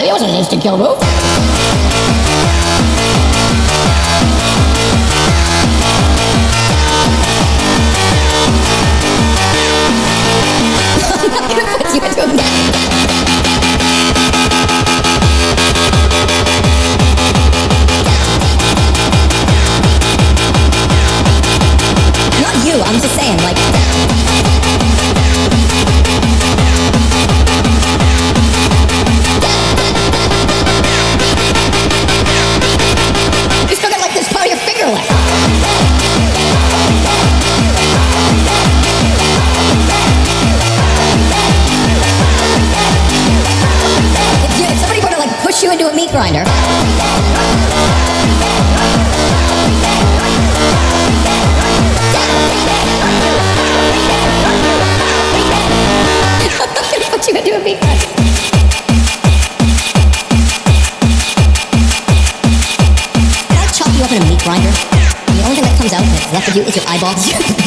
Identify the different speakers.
Speaker 1: it wasn't an instant kill move. I'm not gonna put you into a mess. Not you, I'm just saying, like... You still got, like, this part of your finger left. If somebody were to, like, push you into a meat grinder... Put you into a meat grinder. Can I chop you up in a meat grinder? The only thing that comes out that's left of you is your eyeballs.